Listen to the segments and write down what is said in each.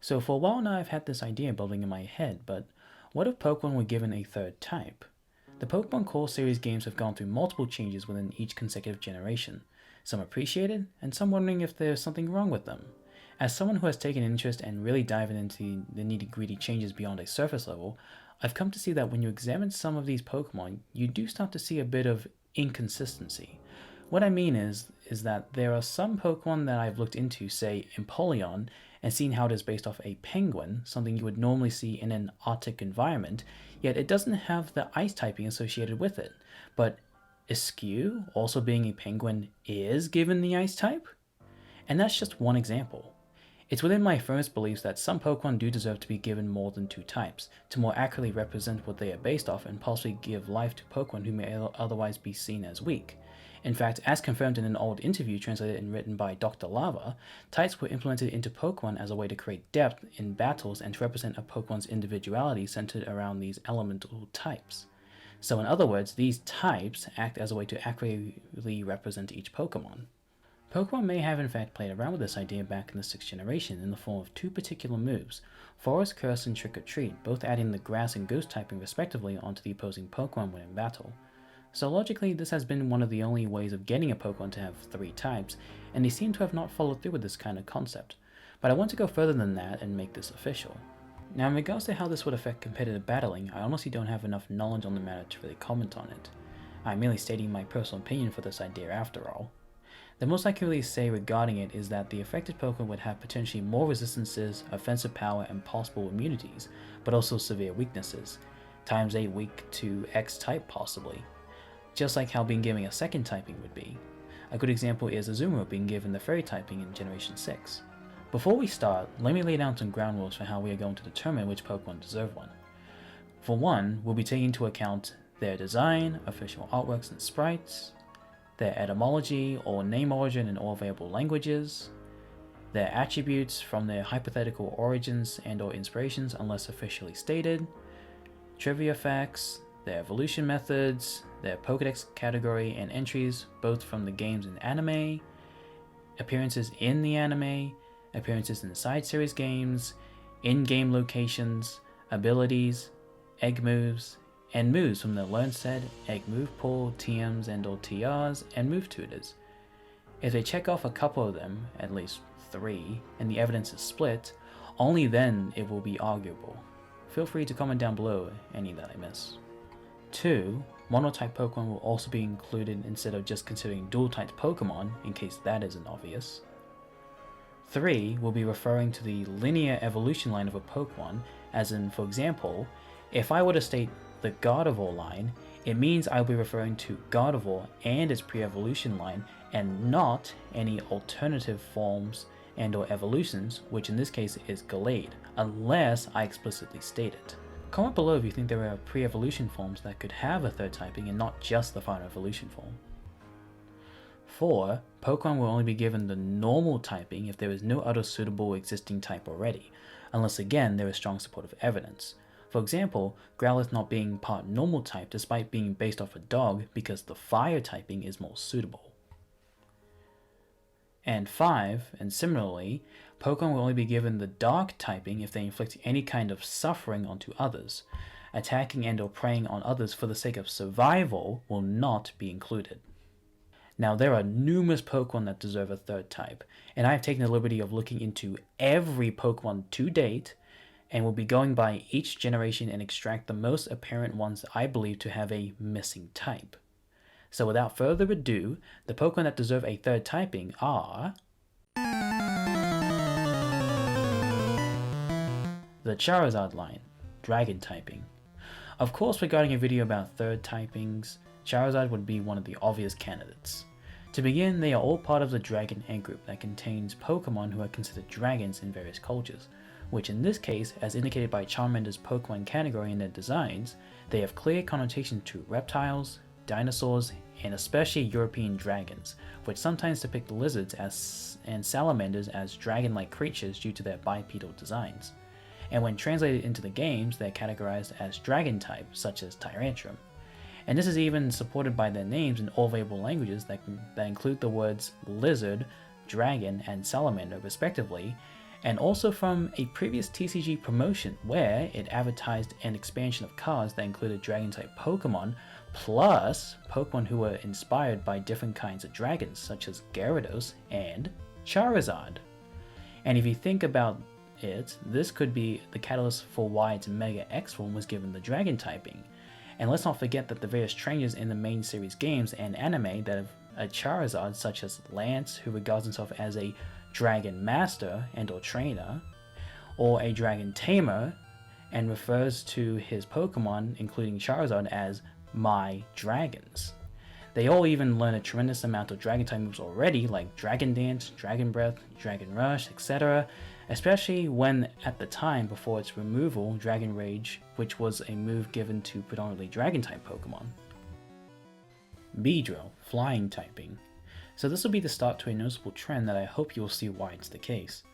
So for a while now I've had this idea building in my head, but what if Pokemon were given a third type? The Pokemon Core series games have gone through multiple changes within each consecutive generation, some appreciated, and some wondering if there's something wrong with them. As someone who has taken interest and really diving into the nitty-gritty changes beyond a surface level, I've come to see that when you examine some of these Pokemon, you do start to see a bit of inconsistency. What I mean is that there are some Pokemon that I've looked into, say Empoleon, and seen how it is based off a penguin, something you would normally see in an Arctic environment, yet it doesn't have the ice typing associated with it. But Eskew, also being a penguin, is given the ice type? And that's just one example. It's within my firmest beliefs that some Pokemon do deserve to be given more than two types, to more accurately represent what they are based off and possibly give life to Pokemon who may otherwise be seen as weak. In fact, as confirmed in an old interview translated and written by Dr. Lava, types were implemented into Pokemon as a way to create depth in battles and to represent a Pokemon's individuality centered around these elemental types. So in other words, these types act as a way to accurately represent each Pokemon. Pokemon may have in fact played around with this idea back in the 6th generation in the form of two particular moves, Forest Curse and Trick or Treat, both adding the Grass and Ghost typing respectively onto the opposing Pokemon when in battle. So logically, this has been one of the only ways of getting a Pokemon to have three types, and they seem to have not followed through with this kind of concept. But I want to go further than that and make this official. Now in regards to how this would affect competitive battling, I honestly don't have enough knowledge on the matter to really comment on it. I'm merely stating my personal opinion for this idea after all. The most I can really say regarding it is that the affected Pokemon would have potentially more resistances, offensive power, and possible immunities, but also severe weaknesses, times 8 weak to X type possibly, just like how being given a second typing would be. A good example is Azumarill being given the Fairy typing in Generation 6. Before we start, let me lay down some ground rules for how we are going to determine which Pokemon deserve one. For one, we'll be taking into account their design, official artworks and sprites, their etymology or name origin in all available languages, their attributes from their hypothetical origins and or inspirations unless officially stated, trivia facts, their evolution methods, their Pokédex category and entries both from the games and anime, appearances in the anime, appearances in side series games, in-game locations, abilities, egg moves, and moves from the Learn Set, Egg Move Pool, TMs and or TRs, and Move Tutors. If they check off a couple of them, at least 3, and the evidence is split, only then it will be arguable. Feel free to comment down below any that I miss. 2. Monotype Pokemon will also be included instead of just considering dual-typed Pokemon, in case that isn't obvious. 3 will be referring to the linear evolution line of a Pokemon, as in, for example, if I were to state the Gardevoir line, it means I'll be referring to Gardevoir and its pre-evolution line and not any alternative forms and or evolutions, which in this case is Gallade, unless I explicitly state it. Comment below if you think there are pre-evolution forms that could have a third typing and not just the final evolution form. 4. Pokemon will only be given the normal typing if there is no other suitable existing type already, unless again there is strong supportive evidence. For example, Growlithe not being part normal type despite being based off a dog because the fire typing is more suitable. And 5, and similarly, Pokemon will only be given the dark typing if they inflict any kind of suffering onto others. Attacking and or preying on others for the sake of survival will not be included. Now there are numerous Pokemon that deserve a third type, and I have taken the liberty of looking into every Pokemon to date, and will be going by each generation and extract the most apparent ones that I believe to have a missing type. So without further ado, the Pokemon that deserve a third typing are the Charizard line, Dragon typing. Of course, regarding a video about third typings, Charizard would be one of the obvious candidates. To begin, they are all part of the Dragon Ant group that contains Pokemon who are considered dragons in various cultures, which in this case, as indicated by Charmander's Pokemon category and their designs, they have clear connotations to reptiles, dinosaurs, and especially European dragons, which sometimes depict lizards and salamanders as dragon-like creatures due to their bipedal designs. And when translated into the games, they're categorized as dragon type, such as Tyrantrum. And this is even supported by their names in all available languages that include the words lizard, dragon, and salamander respectively, and also from a previous TCG promotion where it advertised an expansion of cards that included Dragon-type Pokemon, plus Pokemon who were inspired by different kinds of dragons, such as Gyarados and Charizard. And if you think about it, this could be the catalyst for why its Mega X form was given the Dragon typing. And let's not forget that the various trainers in the main series games and anime that have a Charizard, such as Lance, who regards himself as a Dragon Master and or Trainer, or a Dragon Tamer, and refers to his Pokemon, including Charizard, as my dragons. They all even learn a tremendous amount of Dragon-type moves already, like Dragon Dance, Dragon Breath, Dragon Rush, etc., especially when, at the time before its removal, Dragon Rage, which was a move given to predominantly Dragon-type Pokemon. Beedrill, Flying typing. So this will be the start to a noticeable trend that I hope you will see why it's the case.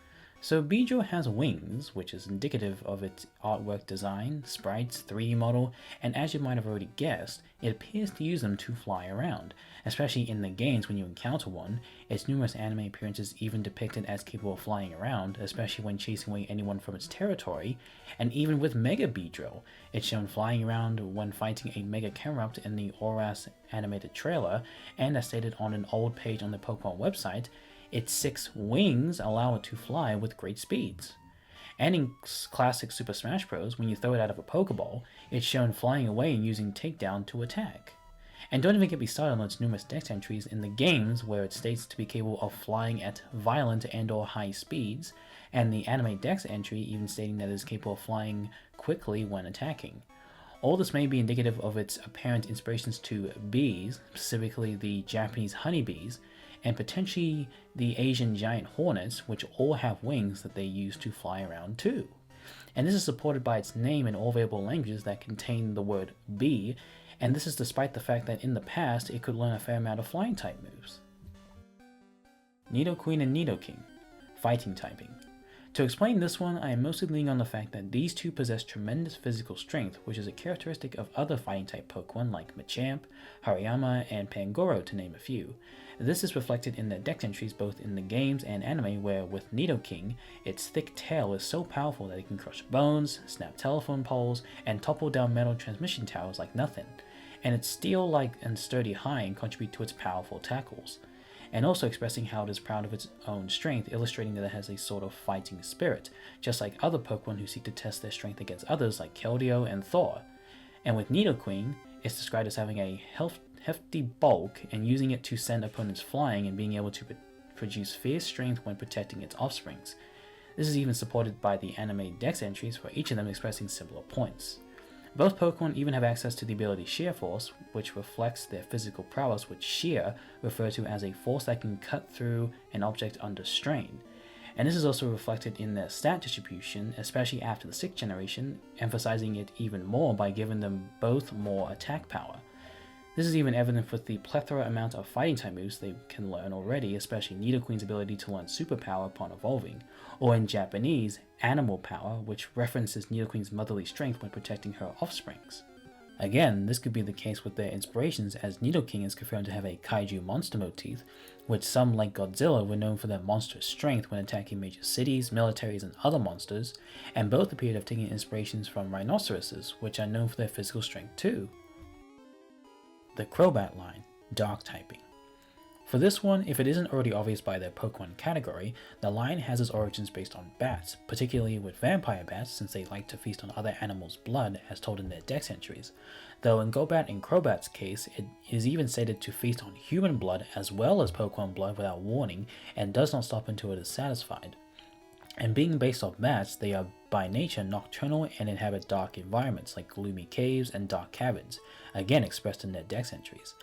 So Beedrill has wings, which is indicative of its artwork design, sprites, 3D model, and as you might have already guessed, it appears to use them to fly around, especially in the games when you encounter one. Its numerous anime appearances even depict it as capable of flying around, especially when chasing away anyone from its territory, and even with Mega Beedrill, it's shown flying around when fighting a Mega Camerupt in the Auras animated trailer, and as stated on an old page on the Pokemon website, its 6 wings allow it to fly with great speeds. And in classic Super Smash Bros., when you throw it out of a Pokeball, it's shown flying away and using Takedown to attack. And don't even get me started on its numerous dex entries in the games where it states to be capable of flying at violent and or high speeds, and the anime dex entry even stating that it is capable of flying quickly when attacking. All this may be indicative of its apparent inspirations to bees, specifically the Japanese honeybees, and potentially the Asian giant hornets, which all have wings that they use to fly around too. And this is supported by its name in all available languages that contain the word bee, and this is despite the fact that in the past it could learn a fair amount of flying type moves. Needlequeen and Nidoking, Fighting typing. To explain this one, I am mostly leaning on the fact that these two possess tremendous physical strength, which is a characteristic of other fighting type Pokemon like Machamp, Hariyama, and Pangoro to name a few. This is reflected in their dex entries both in the games and anime where with Nidoking, its thick tail is so powerful that it can crush bones, snap telephone poles, and topple down metal transmission towers like nothing. And its steel-like and sturdy hide contribute to its powerful tackles. And also expressing how it is proud of its own strength, illustrating that it has a sort of fighting spirit, just like other Pokemon who seek to test their strength against others like Keldeo and Thor. And with Nidoqueen, it's described as having a hefty bulk and using it to send opponents flying and being able to produce fierce strength when protecting its offsprings. This is even supported by the anime dex entries for each of them expressing similar points. Both Pokemon even have access to the ability Shear Force, which reflects their physical prowess, which Shear referred to as a force that can cut through an object under strain. And this is also reflected in their stat distribution, especially after the 6th generation, emphasizing it even more by giving them both more attack power. This is even evident with the plethora amount of fighting type moves they can learn already, especially Nidoqueen's ability to learn superpower upon evolving, or in Japanese, Animal Power, which references Nidoqueen's motherly strength when protecting her offsprings. Again, this could be the case with their inspirations, as Nidoking is confirmed to have a kaiju monster motif, which some like Godzilla were known for their monstrous strength when attacking major cities, militaries, and other monsters, and both appear to have taken inspirations from rhinoceroses, which are known for their physical strength too. The Krobat line, Dark typing. For this one, if it isn't already obvious by their Pokemon category, the line has its origins based on bats, particularly with vampire bats since they like to feast on other animals' blood as told in their dex entries, though in Gobat and Krobat's case, it is even stated to feast on human blood as well as Pokemon blood without warning and does not stop until it is satisfied. And being based off bats, they are by nature nocturnal and inhabit dark environments like gloomy caves and dark caverns, again expressed in their dex entries.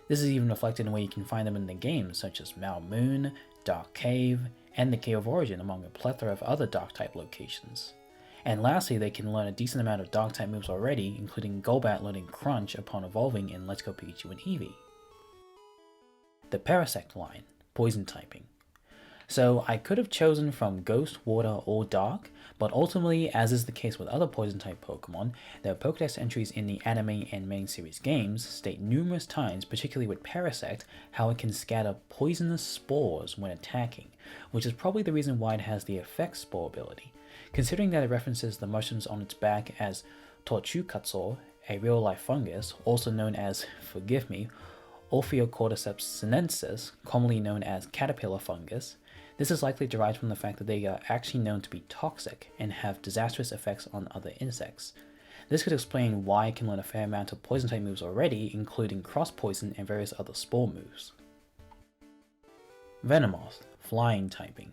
This is even reflected in where you can find them in the games such as Mal Moon, Dark Cave, and the Cave of Origin among a plethora of other dark type locations. And lastly, they can learn a decent amount of dark type moves already, including Gobat learning Crunch upon evolving in Let's Go Pikachu and Eevee. The Parasect line, Poison typing. So I could have chosen from Ghost, Water, or Dark, but ultimately, as is the case with other Poison-type Pokemon, their Pokédex entries in the anime and main series games state numerous times, particularly with Parasect, how it can scatter poisonous spores when attacking, which is probably the reason why it has the Effect Spore ability. Considering that it references the mushrooms on its back as Tortucatsaur, a real-life fungus, also known as, forgive me, Ophiocordyceps sinensis, commonly known as caterpillar fungus. This is likely derived from the fact that they are actually known to be toxic and have disastrous effects on other insects. This could explain why it can learn a fair amount of poison-type moves already, including cross-poison and various other spore moves. Venomoth, flying typing.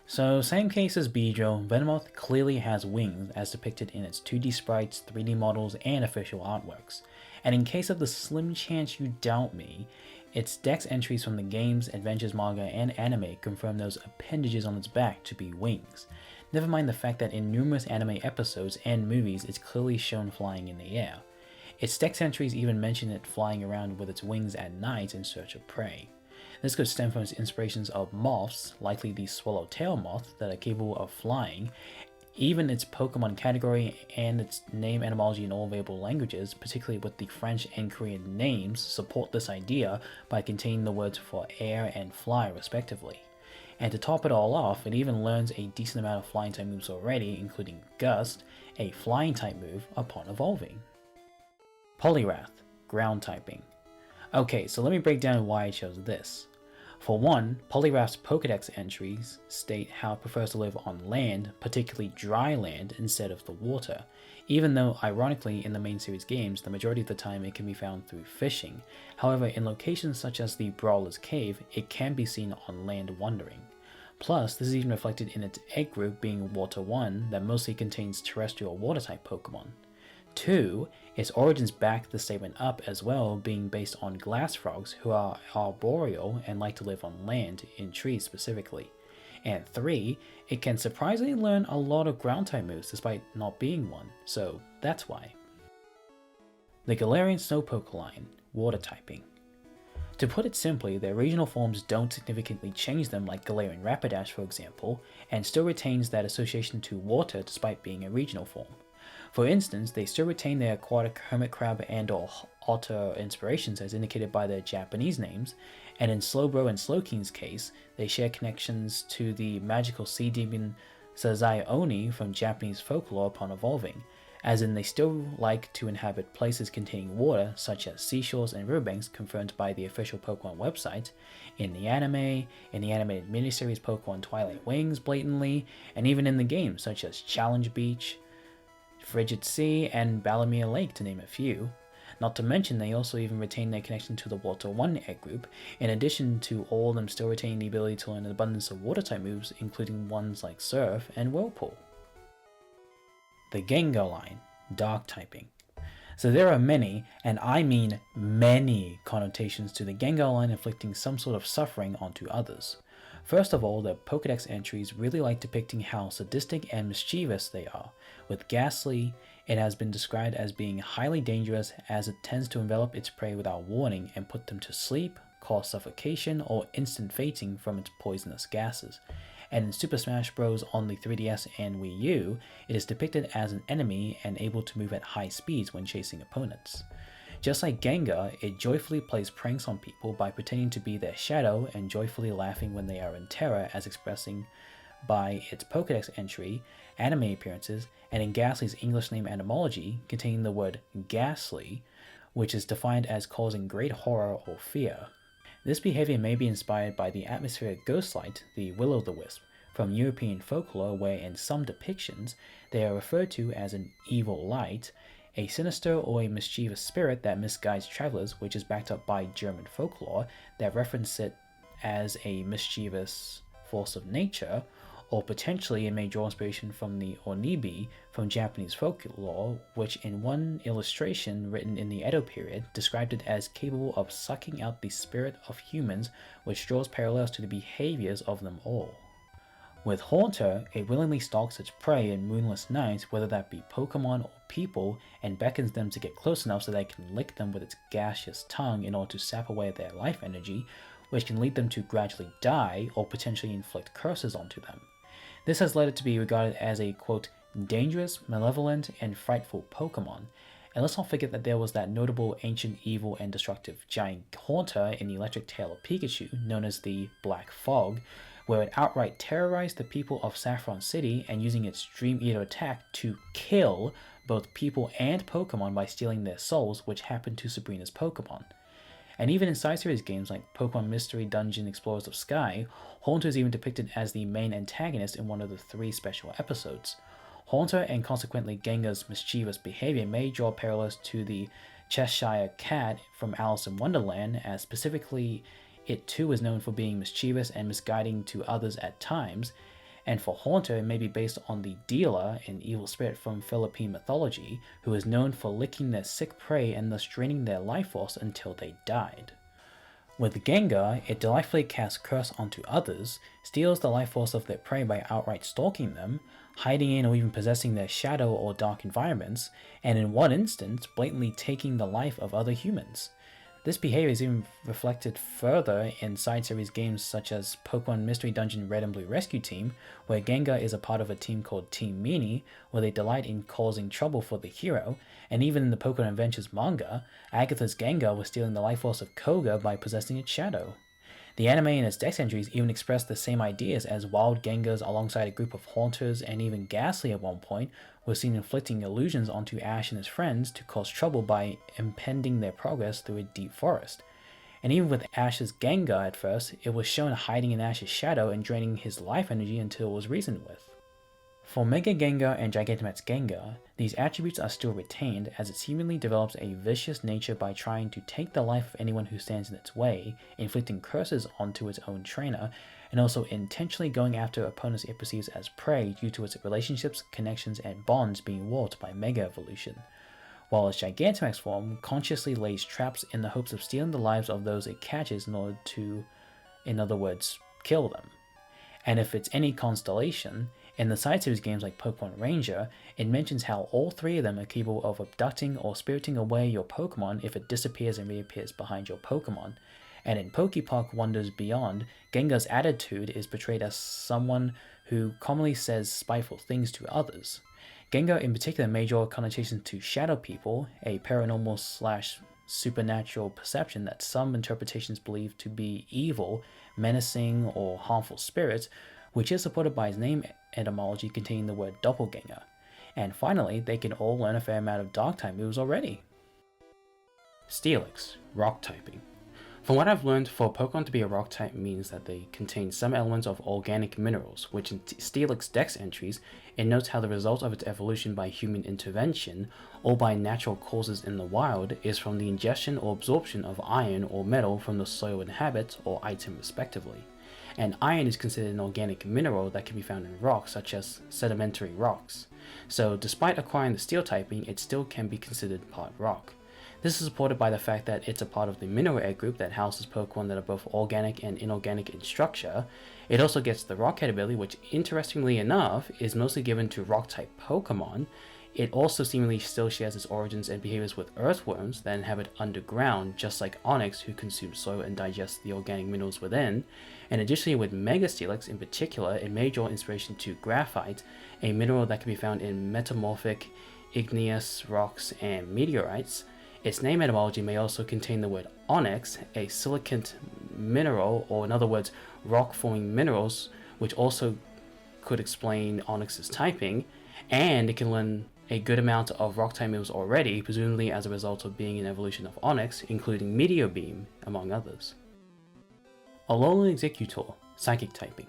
So same case as Beedrill, Venomoth clearly has wings as depicted in its 2D sprites, 3D models, and official artworks. And in case of the slim chance you doubt me, its dex entries from the games, adventures, manga, and anime confirm those appendages on its back to be wings. Never mind the fact that in numerous anime episodes and movies it's clearly shown flying in the air. Its dex entries even mention it flying around with its wings at night in search of prey. This could stem from its inspirations of moths, likely the swallowtail moth, that are capable of flying. Even its Pokemon category and its name etymology in all available languages, particularly with the French and Korean names, support this idea by containing the words for air and fly respectively. And to top it all off, it even learns a decent amount of flying type moves already, including Gust, a flying type move, upon evolving. Poliwrath, ground typing. Okay, so let me break down why I chose this. For one, Poliwrath's Pokédex entries state how it prefers to live on land, particularly dry land, instead of the water, even though, ironically, in the main series games, the majority of the time it can be found through fishing. However, in locations such as the Brawler's Cave, it can be seen on land wandering. Plus, this is even reflected in its egg group being Water 1 that mostly contains terrestrial water-type Pokemon. 2, its origins back the statement up as well, being based on glass frogs who are arboreal and like to live on land, in trees specifically. And 3, it can surprisingly learn a lot of ground type moves despite not being one, so that's why. The Galarian Slowpoke line, water typing. To put it simply, their regional forms don't significantly change them like Galarian Rapidash for example, and still retains that association to water despite being a regional form. For instance, they still retain their aquatic hermit crab and or otter inspirations as indicated by their Japanese names, and in Slowbro and Slowking's case, they share connections to the magical sea demon Sazai Oni from Japanese folklore upon evolving, as in they still like to inhabit places containing water such as seashores and riverbanks confirmed by the official Pokemon website, in the anime, in the animated miniseries Pokemon Twilight Wings blatantly, and even in the games such as Challenge Beach, Frigid Sea, and Balamia Lake to name a few. Not to mention they also even retain their connection to the Water 1 egg group, in addition to all of them still retaining the ability to learn an abundance of water type moves, including ones like Surf and Whirlpool. The Gengar line, dark typing. So there are many, and I mean many, connotations to the Gengar line inflicting some sort of suffering onto others. First of all, the Pokédex entries really like depicting how sadistic and mischievous they are. With Ghastly, it has been described as being highly dangerous as it tends to envelop its prey without warning and put them to sleep, cause suffocation, or instant fainting from its poisonous gases. And in Super Smash Bros. On the 3DS and Wii U, it is depicted as an enemy and able to move at high speeds when chasing opponents. Just like Gengar, it joyfully plays pranks on people by pretending to be their shadow and joyfully laughing when they are in terror, as expressing by its Pokédex entry, anime appearances, and in Ghastly's English name etymology containing the word ghastly, which is defined as causing great horror or fear. This behavior may be inspired by the atmospheric ghost light, the will-o'-the-wisp, from European folklore where in some depictions they are referred to as an evil light, a sinister or a mischievous spirit that misguides travelers, which is backed up by German folklore that reference it as a mischievous force of nature, or potentially it may draw inspiration from the Onibi from Japanese folklore, which in one illustration written in the Edo period described it as capable of sucking out the spirit of humans, which draws parallels to the behaviors of them all. With Haunter, it willingly stalks its prey in moonless nights, whether that be Pokemon or people, and beckons them to get close enough so that it can lick them with its gaseous tongue in order to sap away their life energy, which can lead them to gradually die or potentially inflict curses onto them. This has led it to be regarded as a, quote, dangerous, malevolent, and frightful Pokemon. And let's not forget that there was that notable ancient evil and destructive giant haunter in the Electric Tail of Pikachu, known as the Black Fog, where it outright terrorized the people of Saffron City and using its Dream Eater attack to kill both people and Pokemon by stealing their souls, which happened to Sabrina's Pokemon. And even in side series games like Pokemon Mystery Dungeon Explorers of Sky, Haunter is even depicted as the main antagonist in one of the 3 special episodes. Haunter and consequently Gengar's mischievous behavior may draw parallels to the Cheshire Cat from Alice in Wonderland, as specifically it too is known for being mischievous and misguiding to others at times, and for Haunter it may be based on the Dealer, an evil spirit from Philippine mythology, who is known for licking their sick prey and thus draining their life force until they died. With Gengar, it delightfully casts curse onto others, steals the life force of their prey by outright stalking them, hiding in or even possessing their shadow or dark environments, and in one instance, blatantly taking the life of other humans. This behavior is even reflected further in side series games such as Pokemon Mystery Dungeon Red and Blue Rescue Team, where Gengar is a part of a team called Team Meanie, where they delight in causing trouble for the hero, and even in the Pokemon Adventures manga, Agatha's Gengar was stealing the life force of Koga by possessing its shadow. The anime and its dex entries even express the same ideas, as wild Gengars alongside a group of Haunters and even Ghastly at one point were seen inflicting illusions onto Ash and his friends to cause trouble by impeding their progress through a deep forest. And even with Ash's Gengar at first, it was shown hiding in Ash's shadow and draining his life energy until it was reasoned with. For Mega Gengar and Gigantamax Gengar, these attributes are still retained, as it seemingly develops a vicious nature by trying to take the life of anyone who stands in its way, inflicting curses onto its own trainer, and also intentionally going after opponents it perceives as prey due to its relationships, connections, and bonds being warped by Mega Evolution, while its Gigantamax form consciously lays traps in the hopes of stealing the lives of those it catches in order to, in other words, kill them. And if it's any constellation, in the side series games like Pokemon Ranger, it mentions how all 3 of them are capable of abducting or spiriting away your Pokemon if it disappears and reappears behind your Pokemon. And in Pokepark Wonders Beyond, Gengar's attitude is portrayed as someone who commonly says spiteful things to others. Gengar in particular may draw connotations to shadow people, a paranormal/supernatural perception that some interpretations believe to be evil, menacing, or harmful spirits, which is supported by his name etymology containing the word doppelganger. And finally, they can all learn a fair amount of Dark-type moves already. Steelix, Rock typing. From what I've learned, for Pokemon to be a Rock type means that they contain some elements of organic minerals, which in Steelix Dex entries, it notes how the result of its evolution by human intervention, or by natural causes in the wild, is from the ingestion or absorption of iron or metal from the soil inhabit or item respectively. And iron is considered an organic mineral that can be found in rocks, such as sedimentary rocks. So despite acquiring the steel typing, it still can be considered part rock. This is supported by the fact that it's a part of the mineral egg group that houses Pokemon that are both organic and inorganic in structure. It also gets the rock head ability, which interestingly enough is mostly given to rock type Pokemon. It also seemingly still shares its origins and behaviors with earthworms that inhabit underground, just like Onix, who consume soil and digest the organic minerals within. And additionally, with Mega Steelix in particular, it may draw inspiration to graphite, a mineral that can be found in metamorphic igneous rocks and meteorites. Its name etymology may also contain the word onyx, a silicate mineral, or in other words, rock-forming minerals, which also could explain Onyx's typing, and it can learn a good amount of rock type moves already, presumably as a result of being an evolution of Onix, including Meteor Beam, among others. Alolan Executor, Psychic typing.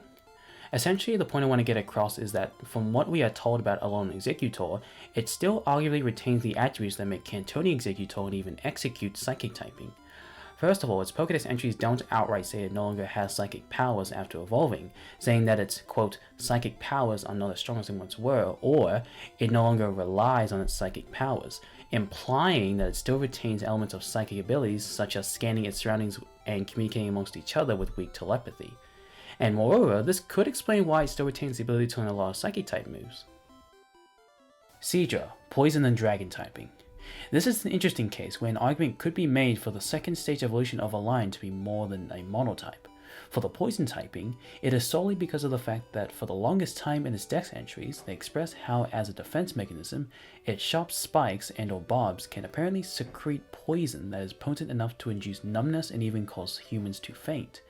Essentially, the point I want to get across is that from what we are told about Alolan Executor, it still arguably retains the attributes that make Cantoni Executor and even Execute Psychic typing. First of all, its Pokédex entries don't outright say it no longer has psychic powers after evolving, saying that its, quote, psychic powers are not as strong as they once were, or it no longer relies on its psychic powers, implying that it still retains elements of psychic abilities such as scanning its surroundings and communicating amongst each other with weak telepathy. And moreover, this could explain why it still retains the ability to learn a lot of psychic type moves. Seadra, Poison and Dragon typing. This is an interesting case where an argument could be made for the second stage evolution of a line to be more than a monotype. For the poison typing, it is solely because of the fact that for the longest time in its dex entries, they express how as a defense mechanism, its sharp spikes and or barbs can apparently secrete poison that is potent enough to induce numbness and even cause humans to faint.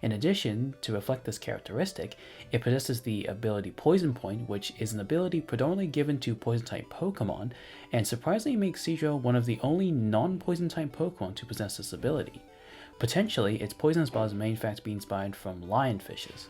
In addition, to reflect this characteristic, it possesses the ability Poison Point, which is an ability predominantly given to poison-type Pokemon, and surprisingly makes Seadrill one of the only non-poison type Pokemon to possess this ability. Potentially, its poisonous bars may in fact be inspired from lionfishes.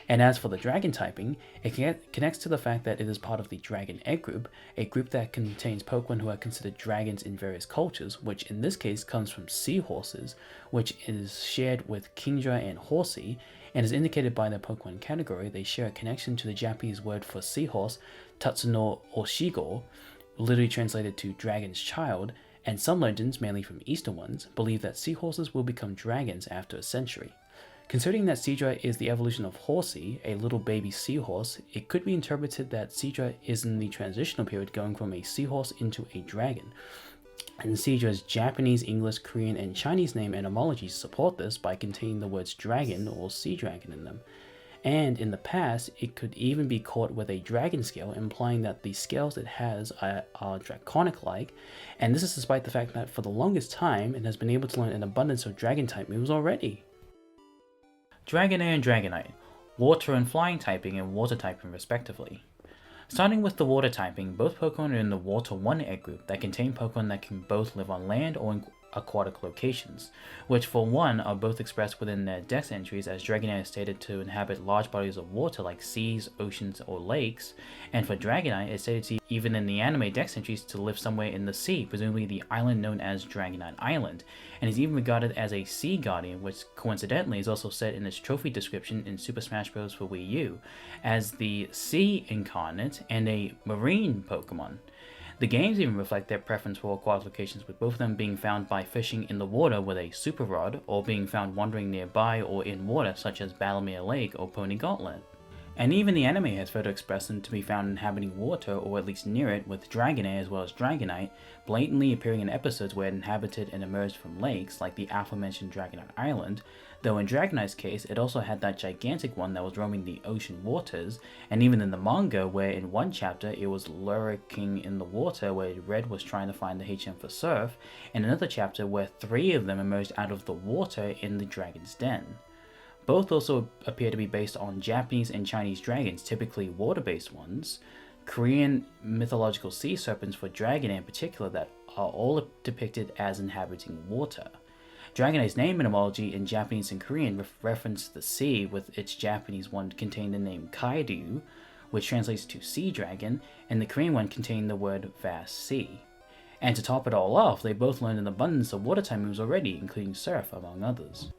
And as for the dragon typing, it connects to the fact that it is part of the Dragon Egg group, a group that contains Pokemon who are considered dragons in various cultures, which in this case comes from seahorses, which is shared with Kingdra and Horsey, and is indicated by their Pokemon category. They share a connection to the Japanese word for seahorse, Tatsuno Oshigo, literally translated to dragon's child, and some legends, mainly from Eastern ones, believe that seahorses will become dragons after a century. Considering that Seadra is the evolution of Horsey, a little baby seahorse, it could be interpreted that Seadra is in the transitional period going from a seahorse into a dragon. And Seadra's Japanese, English, Korean, and Chinese name etymologies support this by containing the words dragon or sea dragon in them. And in the past, it could even be caught with a dragon scale, implying that the scales it has are draconic-like, and this is despite the fact that for the longest time, it has been able to learn an abundance of dragon-type moves already. Dragonair and Dragonite, water and flying typing and water typing respectively. Starting with the water typing, both Pokemon are in the Water 1 egg group that contain Pokemon that can both live on land or in aquatic locations, which for one are both expressed within their dex entries, as Dragonair is stated to inhabit large bodies of water like seas, oceans, or lakes, and for Dragonite it's stated to, even in the anime dex entries, to live somewhere in the sea, presumably the island known as Dragonite Island, and is even regarded as a sea guardian, which coincidentally is also said in its trophy description in Super Smash Bros. For Wii U, as the sea incarnate and a marine Pokemon. The games even reflect their preference for aquatic locations, with both of them being found by fishing in the water with a super rod, or being found wandering nearby or in water such as Battlemere Lake or Pony Gauntlet. And even the anime has further expressed them to be found inhabiting water, or at least near it, with Dragonair as well as Dragonite blatantly appearing in episodes where it inhabited and emerged from lakes, like the aforementioned Dragonite Island, though in Dragonite's case it also had that gigantic one that was roaming the ocean waters, and even in the manga where in one chapter it was lurking in the water where Red was trying to find the HM for Surf, and another chapter where 3 of them emerged out of the water in the Dragon's Den. Both also appear to be based on Japanese and Chinese dragons, typically water-based ones, Korean mythological sea serpents for Dragonair in particular that are all depicted as inhabiting water. Dragonair's name etymology in Japanese and Korean reference the sea, with its Japanese one containing the name Kairyu, which translates to sea dragon, and the Korean one containing the word vast sea. And to top it all off, they both learned an abundance of water type moves already, including Surf among others.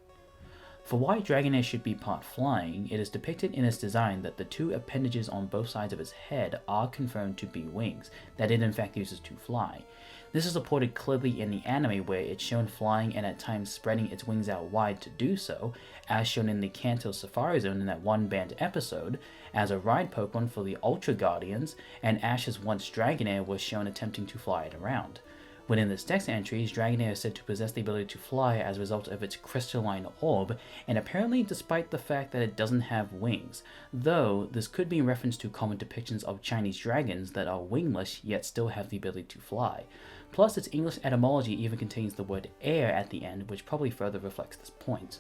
For why Dragonair should be part flying, it is depicted in its design that the 2 appendages on both sides of its head are confirmed to be wings, that it in fact uses to fly. This is supported clearly in the anime, where it's shown flying and at times spreading its wings out wide to do so, as shown in the Kanto Safari Zone in that one banned episode, as a ride Pokemon for the Ultra Guardians, and Ash's once Dragonair was shown attempting to fly it around. Within this dex entries, Dragonair is said to possess the ability to fly as a result of its crystalline orb, and apparently despite the fact that it doesn't have wings, though this could be in reference to common depictions of Chinese dragons that are wingless yet still have the ability to fly. Plus, its English etymology even contains the word air at the end, which probably further reflects this point.